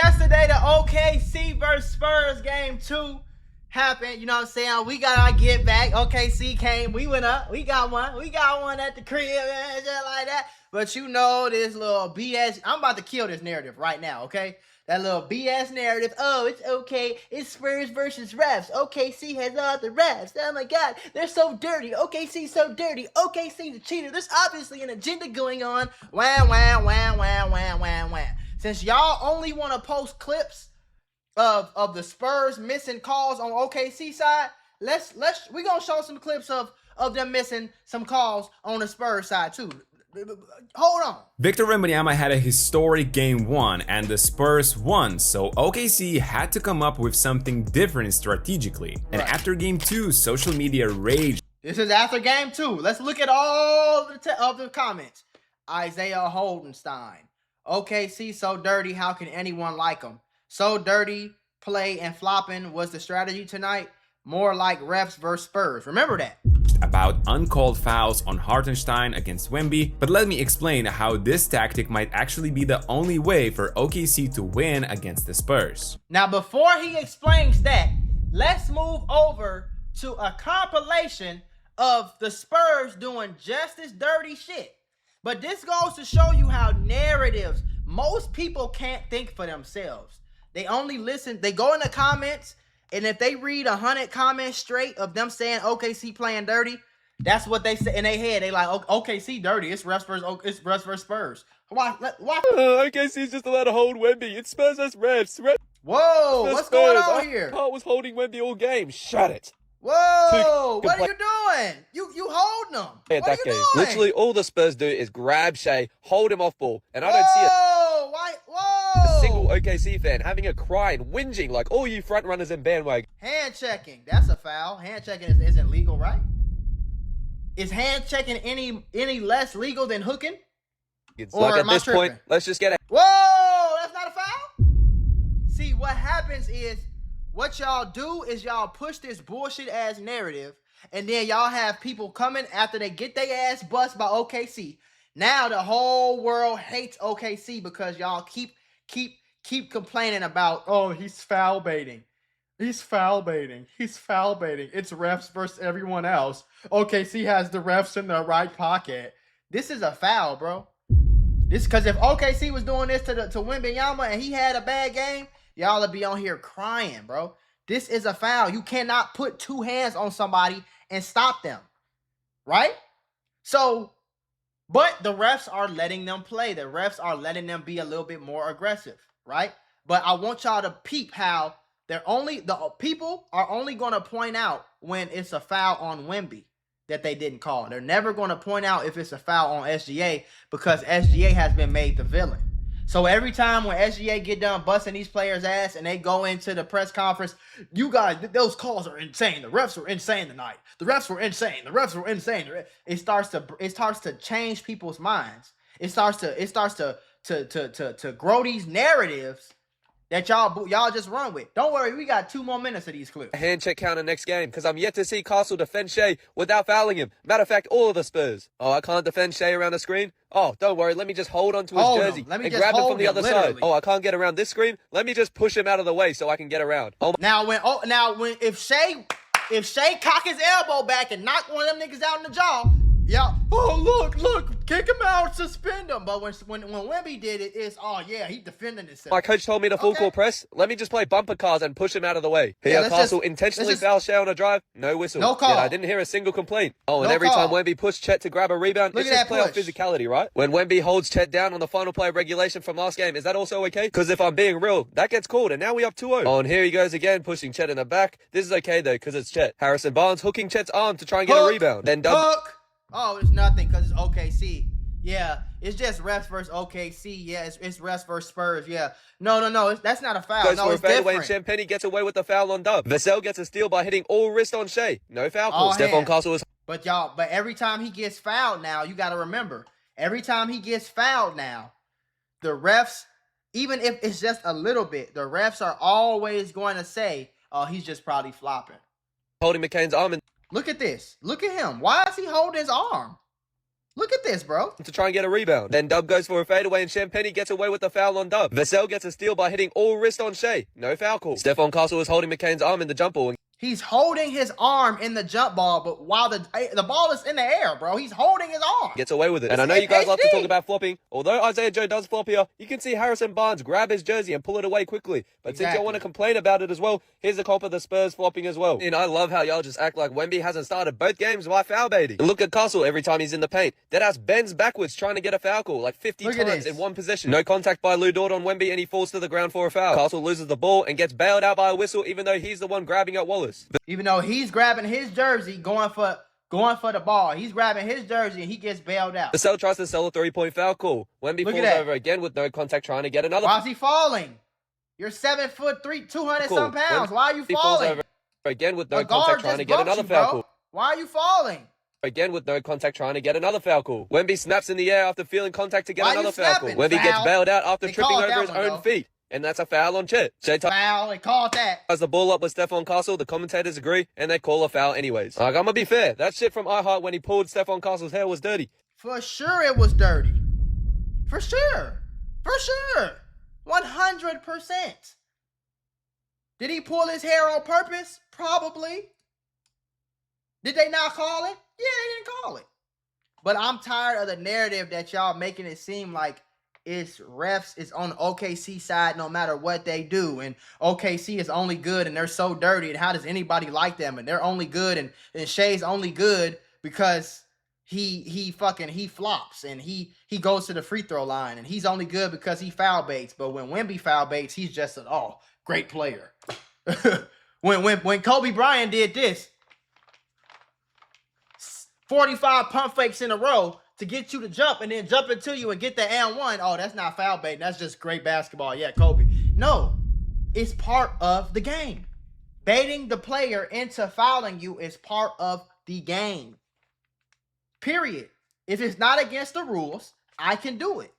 yesterday, the OKC versus Spurs game 2 happened. You know what I'm saying? We got our get back. OKC came. We went up. We got one. We got one at the crib and shit like that. But you know this little BS. I'm about to kill this narrative right now, okay? That little BS narrative. Oh, it's okay. It's Spurs versus refs. OKC has all the refs. Oh my God, they're so dirty. OKC's so dirty. OKC's a cheater. There's obviously an agenda going on. Wham, wham, wham, wham, wham, wham, wham. Since y'all only want to post clips of the Spurs missing calls on OKC side, we gonna show some clips of them missing some calls on the Spurs side too. Hold on. Victor Wembanyama had a historic game 1 and the Spurs won, so OKC had to come up with something different strategically. And after game 2, social media raged. This is after game 2. Let's look at all of the comments. Isaiah Hartenstein. OKC so dirty, how can anyone like them? So dirty, play and flopping was the strategy tonight. More like refs versus Spurs. Remember that. About uncalled fouls on Hartenstein against Wemby, but let me explain how this tactic might actually be the only way for OKC to win against the Spurs. Now, before he explains that, let's move over to a compilation of the Spurs doing just as dirty shit. But this goes to show you how narratives, most people can't think for themselves. They only listen, they go in the comments, and if they read 100 comments straight of them saying OKC playing dirty, that's what they say in their head. They like, OKC dirty. It's refs versus Spurs. Why? OKC's just allowed to hold Wemby. It's Spurs versus refs. Whoa, what's going on here? Hart was holding Wemby all game. Shut it. Whoa, what are you doing? You holding them. What are you doing? Literally all the Spurs do is grab Shea, hold him off ball, and I don't see a single OKC fan having a cry and whinging like all you front runners and bandwagon. Hand checking, that's a foul. Hand checking isn't legal, right? Is hand checking any less legal than hooking? It's like at this point, let's just get it. Whoa, that's not a foul? See, what happens is, what y'all do is y'all push this bullshit ass narrative, and then y'all have people coming after they get their ass bust by OKC. Now the whole world hates OKC because y'all keep complaining about, oh, he's foul baiting. He's foul baiting. He's foul baiting. It's refs versus everyone else. OKC has the refs in the right pocket. This is a foul, bro. This because if OKC was doing this to Wembanyama and he had a bad game, y'all would be on here crying, bro. This is a foul. You cannot put two hands on somebody and stop them, right? So, but the refs are letting them play. The refs are letting them be a little bit more aggressive, right? But I want y'all to peep how the people are only going to point out when it's a foul on Wemby that they didn't call. They're never going to point out if it's a foul on SGA because SGA has been made the villain. So every time when SGA get done busting these players' ass and they go into the press conference, you guys, those calls are insane. The refs were insane tonight. The refs were insane. The refs were insane. It starts to change people's minds. It starts to grow these narratives that y'all just run with. Don't worry, we got 2 more minutes of these clips. Hand check counter next game because I'm yet to see Castle defend Shea without fouling him. Matter of fact, all of the Spurs. Oh, I can't defend Shea around the screen? Oh, don't worry, let me just hold onto his jersey and grab him from the other side. Oh, I can't get around this screen? Let me just push him out of the way so I can get around. Oh, if Shea cock his elbow back and knock one of them niggas out in the jaw, yeah. Oh, look, kick him out, suspend him. But when Wemby did it, it's, oh yeah, he defending himself. My coach told me to full court press. Let me just play bumper cars and push him out of the way. Here, Castle intentionally foul Shea on a drive. No whistle. No call. Yet I didn't hear a single complaint. Oh, and every time Wemby pushed Chet to grab a rebound, it's just playoff physicality, right? When Wemby holds Chet down on the final play of regulation from last game, is that also okay? Because if I'm being real, that gets called, and now we up 2-0. Oh, and here he goes again, pushing Chet in the back. This is okay though, because it's Chet. Harrison Barnes hooking Chet's arm to try and get a rebound. Then oh, it's nothing because it's OKC. Yeah, it's just refs versus OKC. Yeah, it's refs versus Spurs. Yeah. No. That's not a foul. Goes no, for it's a fadeaway different. and Champagny gets away with the foul on Dub. Vassell gets a steal by hitting all wrist on Shea. No foul call. Stephon Castle is... But every time he gets fouled now, you got to remember, every time he gets fouled now, the refs, even if it's just a little bit, the refs are always going to say, oh, he's just probably flopping. Holding McCain's arm and... Look at this. Look at him. Why is he holding his arm? Look at this, bro. To try and get a rebound. Then Dub goes for a fadeaway and Champagne gets away with the foul on Dub. Vassell gets a steal by hitting all wrist on Shea. No foul call. Stephon Castle is holding McCain's arm in the jump ball. He's holding his arm in the jump ball, but while the ball is in the air, bro, he's holding his arm. Gets away with it. And I know you guys love to talk about flopping. Although Isaiah Joe does flop here, you can see Harrison Barnes grab his jersey and pull it away quickly. But since y'all want to complain about it as well, here's the comp of the Spurs flopping as well. And I love how y'all just act like Wemby hasn't started both games by foul baiting. And look at Castle every time he's in the paint. Deadass bends backwards trying to get a foul call like 50 times in one possession. No contact by Lou Dort on Wemby and he falls to the ground for a foul. Castle loses the ball and gets bailed out by a whistle even though he's the one grabbing at Wallace. Even though he's grabbing his jersey, going for the ball. He's grabbing his jersey and he gets bailed out. Vassell tries to sell a 3-point foul call. Wemby falls over again with no contact trying to get another. Why is he falling? You're 7'3", 200-some pounds. Why are you falling? Falls over again with no contact trying to get another foul call. Why are you falling? Again with no contact trying to get another foul call. Wemby snaps in the air after feeling contact to get another foul call. Wemby gets bailed out after tripping over his own feet. And that's a foul on Chet. Foul, they called that. As the ball up with Stephon Castle, the commentators agree, and they call a foul anyways. Like, I'm gonna be fair. That shit from iHeart when he pulled Stephon Castle's hair was dirty. For sure it was dirty. For sure. 100%. Did he pull his hair on purpose? Probably. Did they not call it? Yeah, they didn't call it. But I'm tired of the narrative that y'all making it seem like it's refs is on the OKC side no matter what they do. And OKC is only good and they're so dirty. And how does anybody like them? And they're only good and Shea's only good because he flops and he goes to the free throw line. And he's only good because he foul baits. But when Wemby foul baits, he's just an great player. when Kobe Bryant did this, 45 pump fakes in a row to get you to jump and then jump into you and get the and one. Oh, that's not foul baiting. That's just great basketball. Yeah, Kobe. No, it's part of the game. Baiting the player into fouling you is part of the game. Period. If it's not against the rules, I can do it.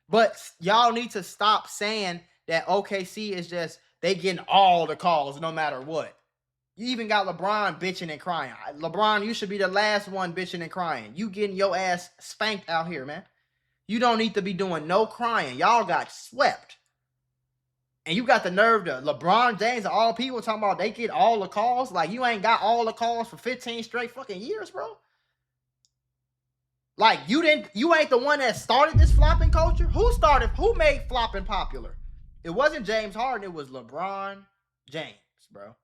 But y'all need to stop saying that OKC is just, they getting all the calls no matter what. You even got LeBron bitching and crying. LeBron, you should be the last one bitching and crying. You getting your ass spanked out here, man. You don't need to be doing no crying. Y'all got swept. And you got the nerve to LeBron James and all people talking about they get all the calls. Like, you ain't got all the calls for 15 straight fucking years, bro. Like, you ain't the one that started this flopping culture. Who made flopping popular? It wasn't James Harden. It was LeBron James, bro.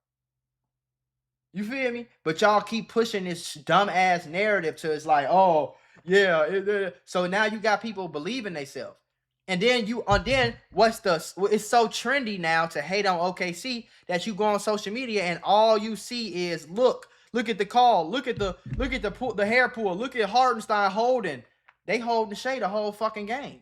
You feel me? But y'all keep pushing this dumb-ass narrative to it's like, oh, yeah. So now you got people believing themselves. And then it's so trendy now to hate on OKC that you go on social media and all you see is, look at the call. Look at the hair pull. Look at Hartenstein holding. They hold the shade the whole fucking game.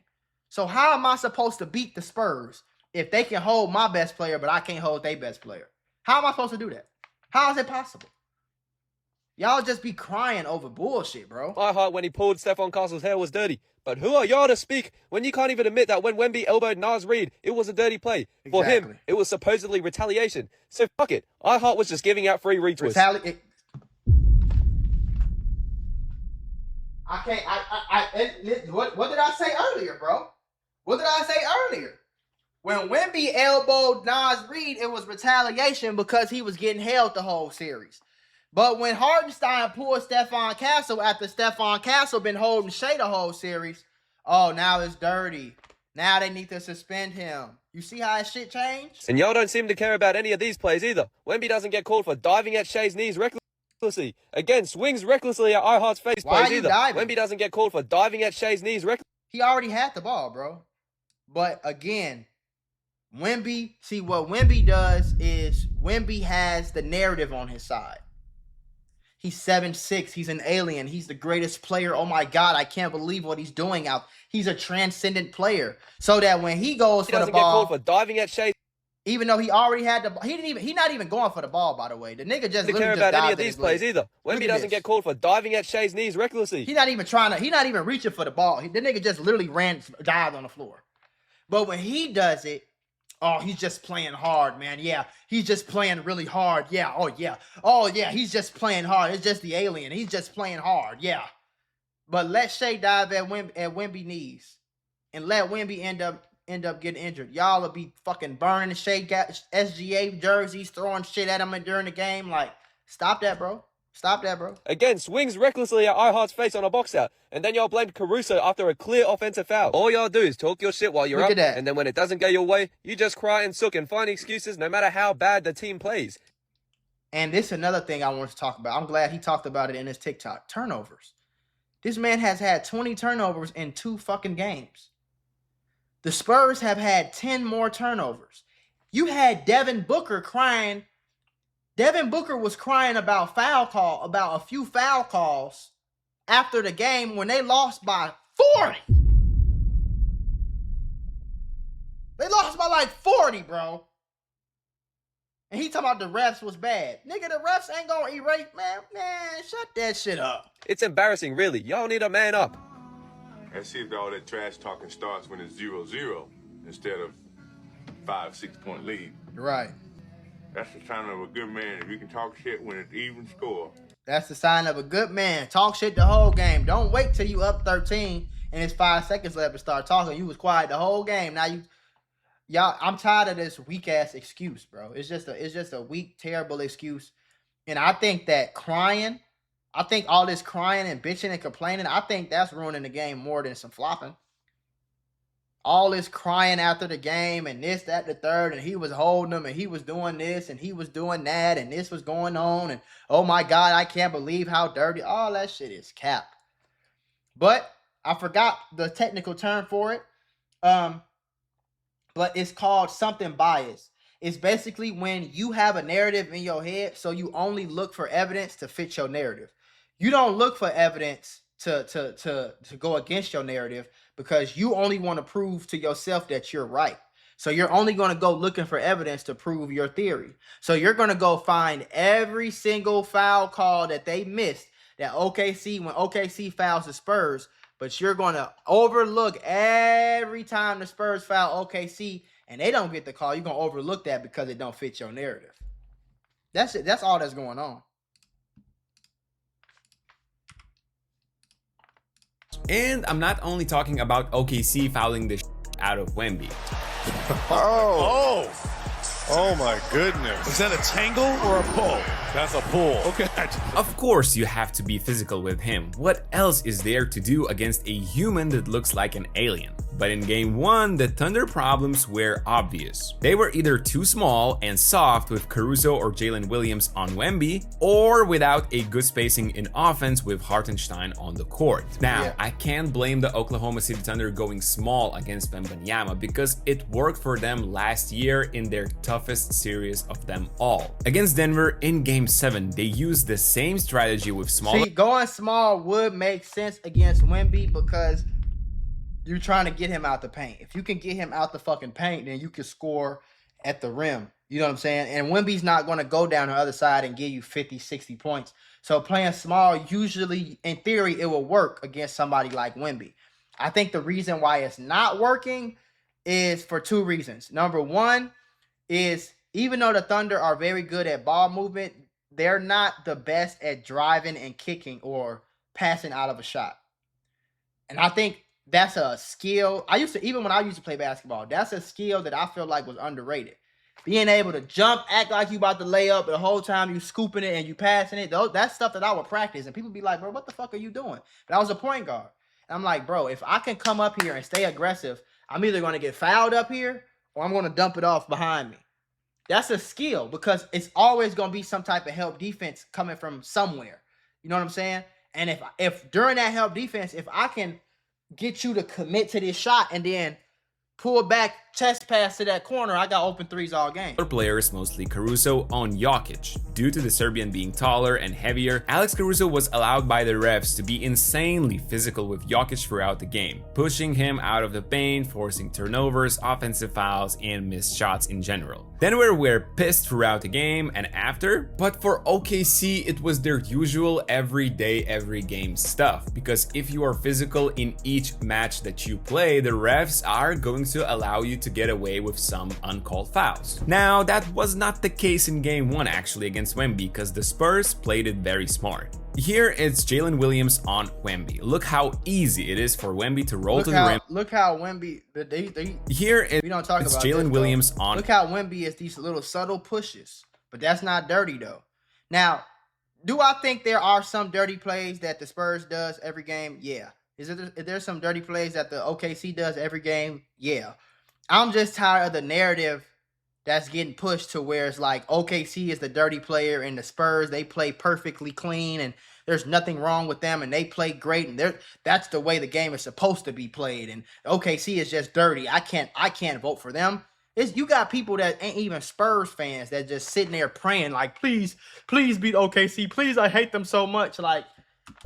So how am I supposed to beat the Spurs if they can hold my best player, but I can't hold their best player? How am I supposed to do that? How is it possible? Y'all just be crying over bullshit, bro. My heart when he pulled Stephon Castle's hair was dirty. But who are y'all to speak when you can't even admit that when Wemby elbowed Nas Reed, it was a dirty play? For him, it was supposedly retaliation. So fuck it. iHeart was just giving out free retweets. What did I say earlier, bro? What did I say earlier? When Wemby elbowed Nas Reed, it was retaliation because he was getting held the whole series. But when Hartenstein pulled Stephon Castle after Stephon Castle been holding Shea the whole series, oh, now it's dirty. Now they need to suspend him. You see how that shit changed? And y'all don't seem to care about any of these plays either. Wemby doesn't get called for diving at Shea's knees recklessly. Again, swings recklessly at iHeart's face plays either. Wemby doesn't get called for diving at Shea's knees recklessly. He already had the ball, bro. But again, Wemby, see what Wemby does is Wemby has the narrative on his side. He's 7'6". He's an alien. He's the greatest player. Oh my God, I can't believe what he's doing out. He's a transcendent player. So that when he goes for the ball, get called for diving at Shea. Even though he already had the, he's not even going for the ball. By the way, the nigga just doesn't care about any of these plays either. Wemby doesn't get called for diving at Shea's knees recklessly. He's not even reaching for the ball. The nigga just literally dived on the floor. But when he does it, Oh, he's just playing hard, man. Yeah, he's just playing really hard. Yeah, oh yeah. Oh yeah, he's just playing hard. It's just the alien. He's just playing hard. Yeah. But let Shea dive at Wemby knees. And let Wemby end up getting injured. Y'all will be fucking burning Shea SGA jerseys, throwing shit at him during the game. Like, stop that, bro. Stop that, bro. Again, swings recklessly at iHeart's face on a box out, and then y'all blamed Caruso after a clear offensive foul. All y'all do is talk your shit while you're up, and then when it doesn't go your way, you just cry and sook and find excuses no matter how bad the team plays. And this is another thing I want to talk about. I'm glad he talked about it in his TikTok. Turnovers. This man has had 20 turnovers in 2 fucking games. The Spurs have had 10 more turnovers. You had Devin Booker crying. Devin Booker was crying about a few foul calls after the game when they lost by 40. They lost by like 40, bro. And he talking about the refs was bad. Nigga, the refs ain't gonna erase, man, shut that shit up. It's embarrassing, really. Y'all need a man up. Let's see if all that trash talking starts when it's 0-0 instead of 5-6 point lead. Right. That's the sign of a good man if you can talk shit when it's even score. That's the sign of a good man. Talk shit the whole game. Don't wait till you up 13 and it's 5 seconds left to start talking. You was quiet the whole game. Now y'all, I'm tired of this weak ass excuse, bro. It's just a weak, terrible excuse. And I think that all this crying and bitching and complaining, I think that's ruining the game more than some flopping. All this crying after the game and this, that, the third, and he was holding them and he was doing this and he was doing that and this was going on and oh my God, I can't believe how dirty. All that shit is cap. But I forgot the technical term for it. But it's called something bias. It's basically when you have a narrative in your head, so you only look for evidence to fit your narrative. You don't look for evidence to go against your narrative because you only want to prove to yourself that you're right. So you're only going to go looking for evidence to prove your theory. So you're going to go find every single foul call that they missed that OKC, when OKC fouls the Spurs, but you're going to overlook every time the Spurs foul OKC and they don't get the call. You're going to overlook that because it don't fit your narrative. That's it. That's all that's going on. And I'm not only talking about OKC fouling the out of Wemby. Oh my goodness. Is that a tangle or a pull? That's a pull. Okay. Of course you have to be physical with him. What else is there to do against a human that looks like an alien? But in game 1, the Thunder problems were obvious. They were either too small and soft with Caruso or Jalen Williams on Wemby, or without a good spacing in offense with Hartenstein on the court. Now, I can't blame the Oklahoma City Thunder going small against Wembanyama because it worked for them last year in their toughest series of them all. Against Denver in game 7, they used the same strategy with smaller. See, going small would make sense against Wemby because you're trying to get him out the paint. If you can get him out the fucking paint, then you can score at the rim. You know what I'm saying? And Wemby's not going to go down the other side and give you 50, 60 points. So playing small, usually, in theory, it will work against somebody like Wemby. I think the reason why it's not working is for 2 reasons. Number 1 is even though the Thunder are very good at ball movement, they're not the best at driving and kicking or passing out of a shot. And I think that's a skill. Even when I used to play basketball, that's a skill that I feel like was underrated. Being able to jump, act like you about to lay up, the whole time you scooping it and you passing it. That's stuff that I would practice. And people be like, bro, what the fuck are you doing? But I was a point guard. And I'm like, bro, if I can come up here and stay aggressive, I'm either going to get fouled up here or I'm going to dump it off behind me. That's a skill because it's always going to be some type of help defense coming from somewhere. You know what I'm saying? And if during that help defense, if I can get you to commit to this shot and then pull back, chest pass to that corner, I got open threes all game. Players, mostly Caruso, on Jokic. Due to the Serbian being taller and heavier, Alex Caruso was allowed by the refs to be insanely physical with Jokic throughout the game, pushing him out of the paint, forcing turnovers, offensive fouls, and missed shots in general. Denver were pissed throughout the game and after, but for OKC it was their usual everyday, every game stuff, because if you are physical in each match that you play, the refs are going to allow you to get away with some uncalled fouls. Now, that was not the case in game 1 actually against Wemby, because the Spurs played it very smart. Here it's Jalen Williams on Wemby. Look how easy it is for Wemby to roll to the rim. Look how Wemby. Here it's Jalen Williams on. Look how Wemby is these little subtle pushes, but that's not dirty though. Now, do I think there are some dirty plays that the Spurs does every game? Yeah. Is there some dirty plays that the OKC does every game? Yeah. I'm just tired of the narrative that's getting pushed to where it's like OKC is the dirty player and the Spurs, they play perfectly clean and there's nothing wrong with them and they play great and that's the way the game is supposed to be played, and OKC is just dirty. I can't vote for them. You got people that ain't even Spurs fans that just sitting there praying like, please beat OKC. Please, I hate them so much. Like,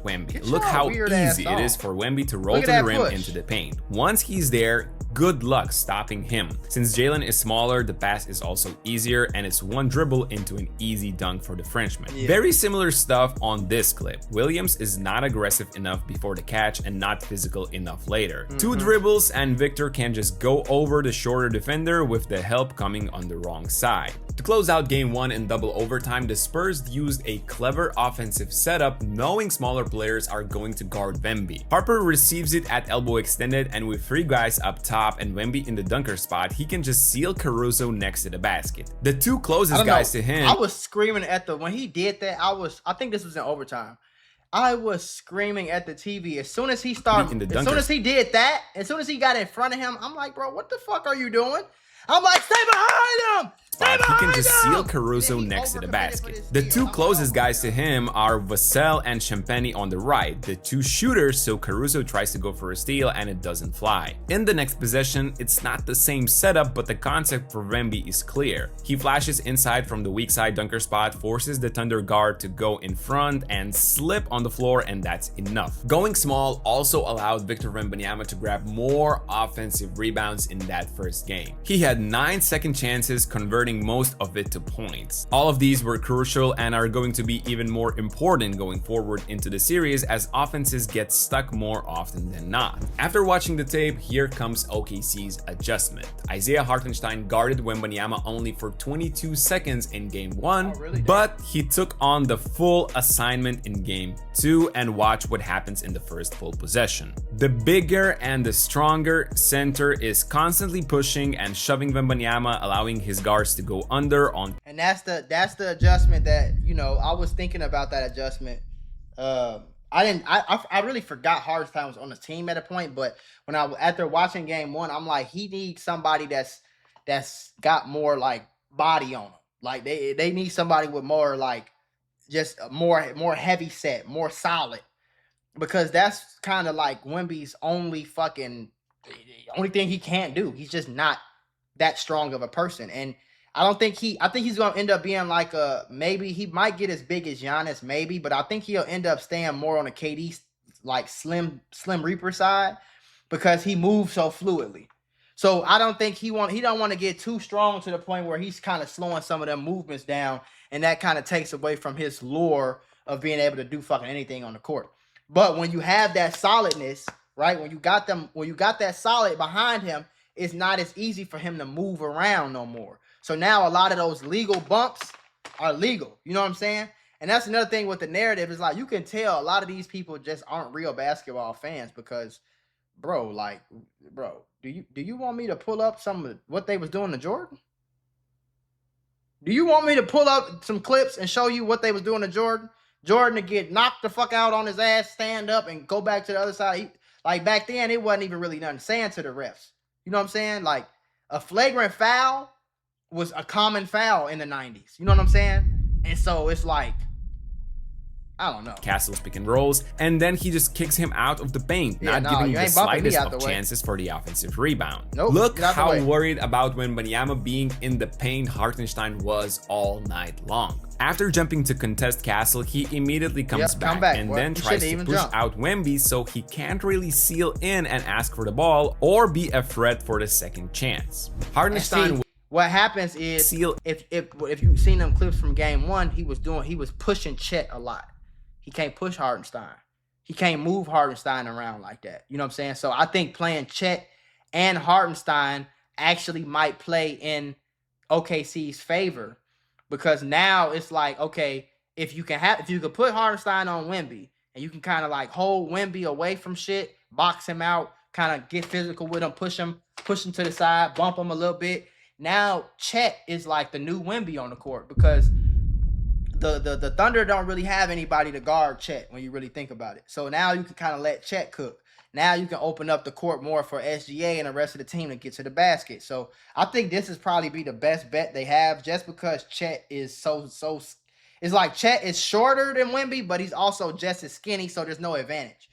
Wemby. Look how easy it is for Wemby to roll to the rim into the paint. Once he's there, good luck stopping him. Since Jalen is smaller, the pass is also easier and it's one dribble into an easy dunk for the Frenchman. Yeah. Very similar stuff on this clip. Williams is not aggressive enough before the catch and not physical enough later. 2 dribbles and Victor can just go over the shorter defender with the help coming on the wrong side. To close out game 1 in double overtime, the Spurs used a clever offensive setup knowing smaller players are going to guard Wemby. Harper receives it at elbow extended, and with 3 guys up top and Wemby in the dunker spot, he can just seal Caruso next to the basket. The 2 closest guys to him. I was screaming when he did that. I think this was in overtime. I was screaming at the TV as soon as he started. As soon as he did that, as soon as he got in front of him, I'm like, bro, what the fuck are you doing? I'm like, stay behind him! He can just seal Caruso next to the basket. The 2 closest guys to him are Vassell and Champagny on the right, the 2 shooters, so Caruso tries to go for a steal and it doesn't fly. In the next possession, it's not the same setup, but the concept for Wemby is clear. He flashes inside from the weak side dunker spot, forces the Thunder guard to go in front and slip on the floor, and that's enough. Going small also allowed Victor Wembanyama to grab more offensive rebounds in that first game. He had 9 second chances, converting most of it to points. All of these were crucial and are going to be even more important going forward into the series as offenses get stuck more often than not. After watching the tape, here comes OKC's adjustment. Isaiah Hartenstein guarded Wembanyama only for 22 seconds in game 1, but he took on the full assignment in game 2, and watch what happens in the first full possession. The bigger and the stronger center is constantly pushing and shoving Wembanyama, allowing his guards to go under on. And that's the adjustment that, you know, I was thinking about that adjustment. I really forgot Hartenstein was on the team at a point, but after watching game 1, I'm like, he needs somebody that's got more like body on him. Like they need somebody with more like just more heavy set, more solid, because that's kind of like Wemby's only thing he can't do. He's just not that strong of a person, and I think he's gonna end up being like maybe he might get as big as Giannis, maybe, but I think he'll end up staying more on a KD like slim Reaper side because he moves so fluidly. So I don't think he don't want to get too strong to the point where he's kind of slowing some of them movements down, and that kind of takes away from his lure of being able to do fucking anything on the court. But when you have that solidness, right? When you got that solid behind him, it's not as easy for him to move around no more. So now a lot of those legal bumps are legal. You know what I'm saying? And that's another thing with the narrative is like you can tell a lot of these people just aren't real basketball fans because, bro, do you want me to pull up some of what they was doing to Jordan? Do you want me to pull up some clips and show you what they was doing to Jordan? Jordan to get knocked the fuck out on his ass, stand up, and go back to the other side. Like back then, it wasn't even really nothing saying to the refs. You know what I'm saying? Like a flagrant foul was a common foul in the 90s. You know what I'm saying? And so it's like, I don't know. Castle's pick and rolls, and then he just kicks him out of the paint, not giving the slightest of chances for the offensive rebound. Nope, look how worried about Wembanyama being in the paint Hartenstein was all night long. After jumping to contest Castle, he immediately comes back and then tries to push out Wemby, so he can't really seal in and ask for the ball or be a threat for the second chance. Hartenstein. What happens is if you've seen them clips from game 1, he was pushing Chet a lot. He can't push Hartenstein. He can't move Hartenstein around like that. You know what I'm saying? So I think playing Chet and Hartenstein actually might play in OKC's favor, because now it's like, okay, if you can put Hartenstein on Wemby and you can kind of like hold Wemby away from shit, box him out, kind of get physical with him, push him to the side, bump him a little bit. Now Chet is like the new Wemby on the court, because the Thunder don't really have anybody to guard Chet when you really think about it. So now you can kind of let Chet cook. Now you can open up the court more for SGA and the rest of the team to get to the basket. So I think this is probably be the best bet they have, just because Chet is so it's like Chet is shorter than Wemby, but he's also just as skinny, so there's no advantage.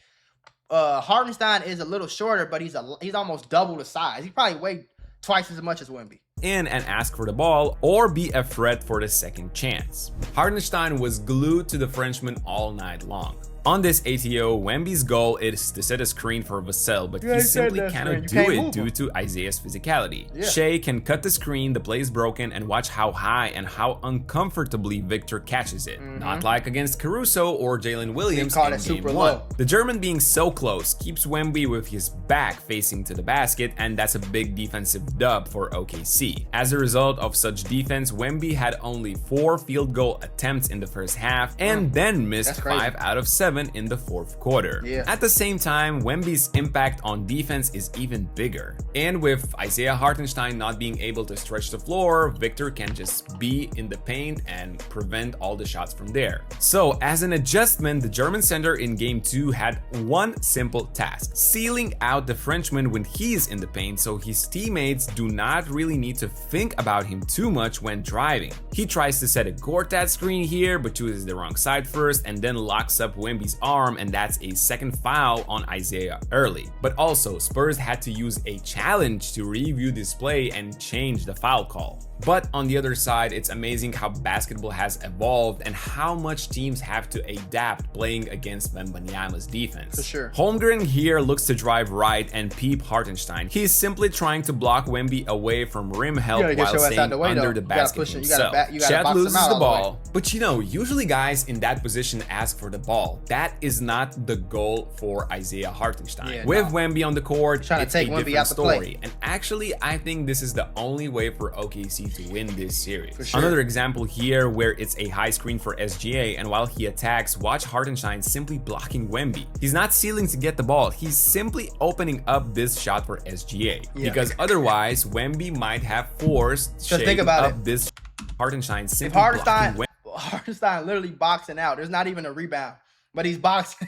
Hartenstein is a little shorter, but he's almost double the size. He probably weighed twice as much as Wemby. In and ask for the ball or be a threat for the second chance. Hartenstein was glued to the Frenchman all night long. On this ATO, Wemby's goal is to set a screen for Vassell, but he simply cannot do it due to Isaiah's physicality. Yeah. Shea can cut the screen, the play is broken, and watch how high and how uncomfortably Victor catches it. Not like against Caruso or Jalen Williams in Game 1. The German being so close keeps Wemby with his back facing to the basket, and that's a big defensive dub for OKC. As a result of such defense, Wemby had only 4 field goal attempts in the first half, and then missed 5 out of 7 in the fourth quarter. Yeah. At the same time, Wemby's impact on defense is even bigger. And with Isaiah Hartenstein not being able to stretch the floor, Victor can just be in the paint and prevent all the shots from there. So as an adjustment, the German center in Game 2 had one simple task: sealing out the Frenchman when he's in the paint, so his teammates do not really need to think about him too much when driving. He tries to set a Gortat screen here, but chooses the wrong side first, and then locks up Wemby's arm, and that's a second foul on Isaiah early. But also, Spurs had to use a challenge to review this play and change the foul call. But on the other side, it's amazing how basketball has evolved and how much teams have to adapt playing against Wembanyama's defense. For sure. Holmgren here looks to drive right and peep Hartenstein. He's simply trying to block Wemby away from rim help while staying under the basket himself. Chet loses the ball, but you know, usually guys in that position ask for the ball. That is not the goal for Isaiah Hartenstein. With Wemby on the court, it's a different story. And actually, I think this is the only way for OKC to win this series. Sure. Another example here where it's a high screen for SGA, and while he attacks, watch Hartenstein simply blocking Wemby. He's not sealing to get the ball, he's simply opening up this shot for SGA. Because otherwise, Wemby might have forced Shea up this. Hartenstein simply blocking Wemby. Hartenstein literally boxing out. There's not even a rebound, but he's boxing.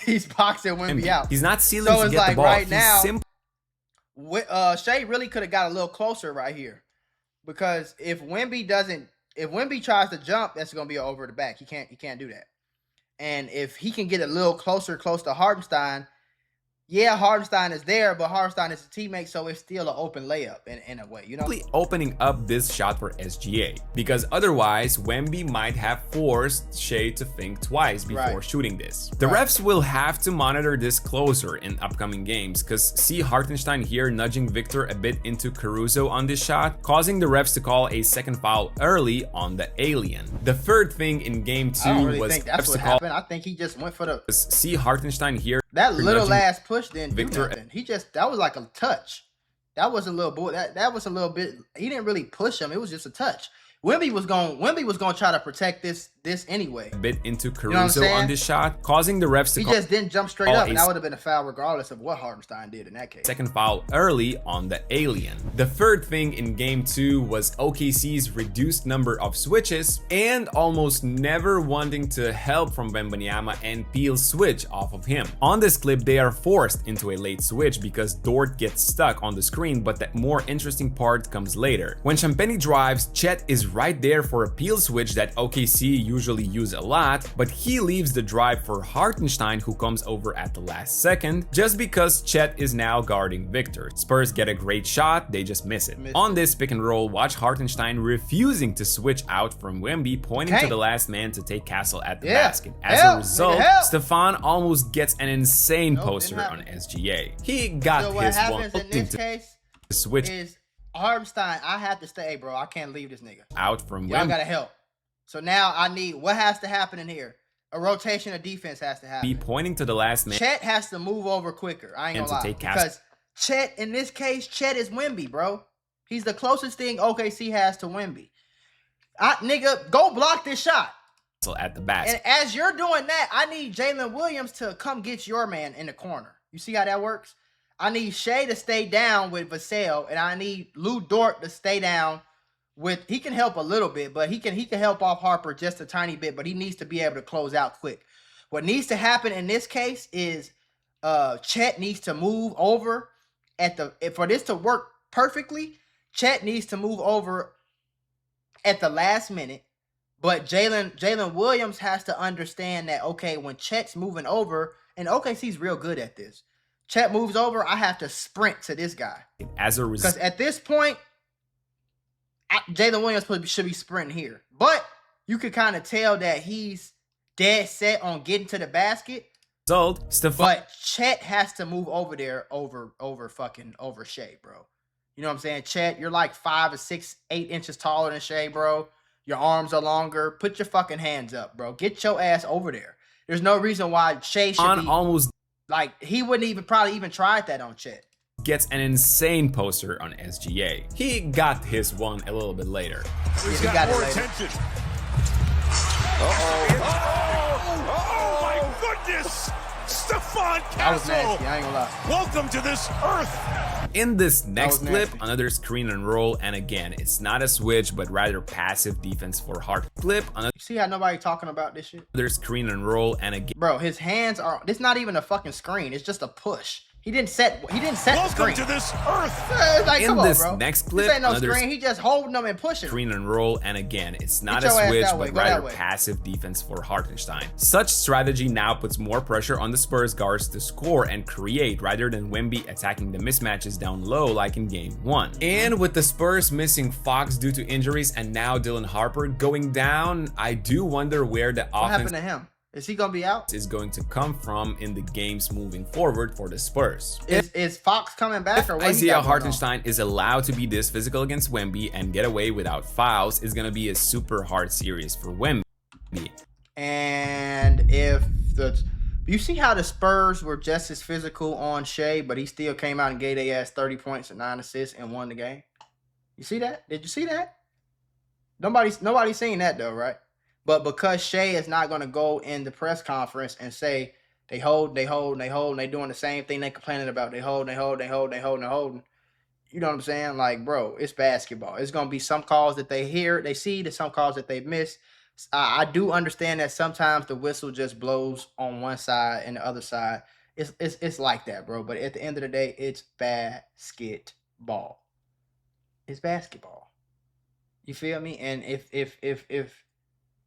He's boxing Wemby out. He's not sealing to get the ball. Right now, Shea really could have got a little closer right here. Because if Wemby tries to jump, that's gonna be over the back. He can't do that. And if he can get a little close to Hartenstein, yeah, Hartenstein is there, but Hartenstein is a teammate, so it's still an open layup in a way, you know? Opening up this shot for SGA, because otherwise Wemby might have forced Shea to think twice before shooting this. The refs will have to monitor this closer in upcoming games, because see Hartenstein here nudging Victor a bit into Caruso on this shot, causing the refs to call a second foul early on the alien. The third thing in Game 2 I don't really think that's what happened. I think he just went for the... See Hartenstein here. That little last push didn't do nothing. That was like a touch. That was a little boy. That was a little bit. He didn't really push him. It was just a touch. Wemby was going to try to protect this anyway. A bit into Caruso on this shot, causing the refs to He just didn't jump straight up, and that would have been a foul regardless of what Hartenstein did in that case. Second foul early on the alien. The third thing in Game 2 was OKC's reduced number of switches and almost never wanting to help from Wembanyama and Peel switch off of him. On this clip, they are forced into a late switch because Dort gets stuck on the screen, but the more interesting part comes later. When Champagny drives, Chet is right there for a Peel switch that OKC usually use a lot, but he leaves the drive for Hartenstein, who comes over at the last second, just because Chet is now guarding Victor. Spurs get a great shot, they just miss it. On this pick and roll, watch Hartenstein refusing to switch out from Wemby, pointing to the last man to take Castle at the basket. As a result, Stefan almost gets an insane poster on SGA. He got his one in this case switch. Hartenstein, I have to stay, bro. I can't leave this nigga. Out from Y'all Wemby. gotta help. So now I need, what has to happen in here? A rotation of defense has to happen. Be pointing to the last man. Chet has to move over quicker. I ain't gonna lie. Take because Chet, in this case, Chet is Wemby, bro. He's the closest thing OKC has to Wemby. Nigga, go block this shot. At the basket. And as you're doing that, I need Jalen Williams to come get your man in the corner. You see how that works? I need Shea to stay down with Vassell, and I need Lou Dort to stay down with. He can help a little bit, but he can help off Harper just a tiny bit. But he needs to be able to close out quick. What needs to happen in this case is Chet needs to move over for this to work perfectly. Chet needs to move over at the last minute. But Jalen Williams has to understand that, okay, when Chet's moving over, and OKC's real good at this. Chet moves over, I have to sprint to this guy. As a result, because at this point, Jalen Williams should be sprinting here. But you could kind of tell that he's dead set on getting to the basket. But Chet has to move over there over Shea, bro. You know what I'm saying? Chet, you're like 5 or 6, 8 inches taller than Shea, bro. Your arms are longer. Put your fucking hands up, bro. Get your ass over there. There's no reason why Shea should be almost like he wouldn't probably even tried that on Chet. Gets an insane poster on SGA. He got his one a little bit later. He's got more attention. Oh my goodness! Stephon Castle! That was nasty, I ain't gonna lie. Welcome to this earth! In this next clip, another screen and roll, and again, it's not a switch, but rather passive defense for Hart. Clip, another. You see how nobody talking about this shit? Another screen and roll, and again. Bro, his hands are. It's not even a fucking screen. It's just a push. He didn't set the screen. Welcome to this earth. Like, in this next clip, this ain't no screen. He just holding them and pushing. Screen and roll, and again, it's not a switch, but rather passive defense for Hartenstein. Such strategy now puts more pressure on the Spurs guards to score and create, rather than Wemby attacking the mismatches down low like in Game 1. And with the Spurs missing Fox due to injuries and now Dylan Harper going down, I do wonder where the offense. What happened to him? Is he gonna be out? Is going to come from in the games moving forward for the Spurs. Is Fox coming back, or what? Isaiah Hartenstein is allowed to be this physical against Wemby and get away without fouls, is gonna be a super hard series for Wemby. And you see how the Spurs were just as physical on Shea, but he still came out and gave their ass 30 points and 9 assists and won the game. You see that? Did you see that? Nobody's seen that though, right? But because Shea is not going to go in the press conference and say they hold, they doing the same thing they complaining about. They hold. You know what I'm saying? Like, bro, it's basketball. It's going to be some calls that they hear, they see, there's some calls that they miss. I do understand that sometimes the whistle just blows on one side and the other side. It's like that, bro. But at the end of the day, it's basketball. It's basketball. You feel me? And if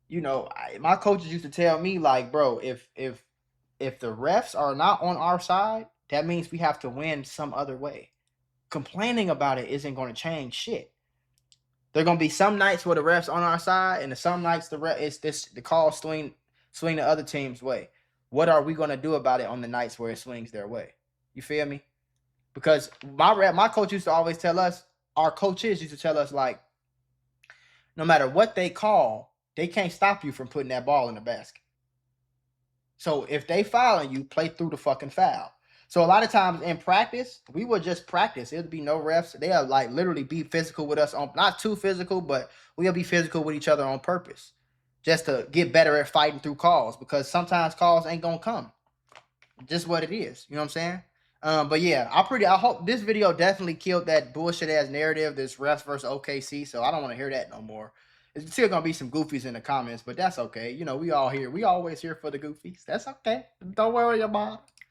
you know, my coaches used to tell me, like, bro, if the refs are not on our side, that means we have to win some other way. Complaining about it isn't going to change shit. There are going to be some nights where the refs on our side, and some nights the call swing the other team's way. What are we going to do about it on the nights where it swings their way? You feel me? Because my coach used to always tell us, our coaches used to tell us, like, no matter what they call, they can't stop you from putting that ball in the basket. So if they fouling you, play through the fucking foul. So a lot of times in practice, we would just practice. It'll be no refs. They'll like literally be physical with us on, not too physical, but we'll be physical with each other on purpose. Just to get better at fighting through calls, because sometimes calls ain't gonna come. Just what it is. You know what I'm saying? But yeah, I hope this video definitely killed that bullshit ass narrative, this refs versus OKC. So I don't want to hear that no more. It's still gonna be some goofies in the comments, but that's okay. You know, we always here for the goofies. That's okay. Don't worry about it.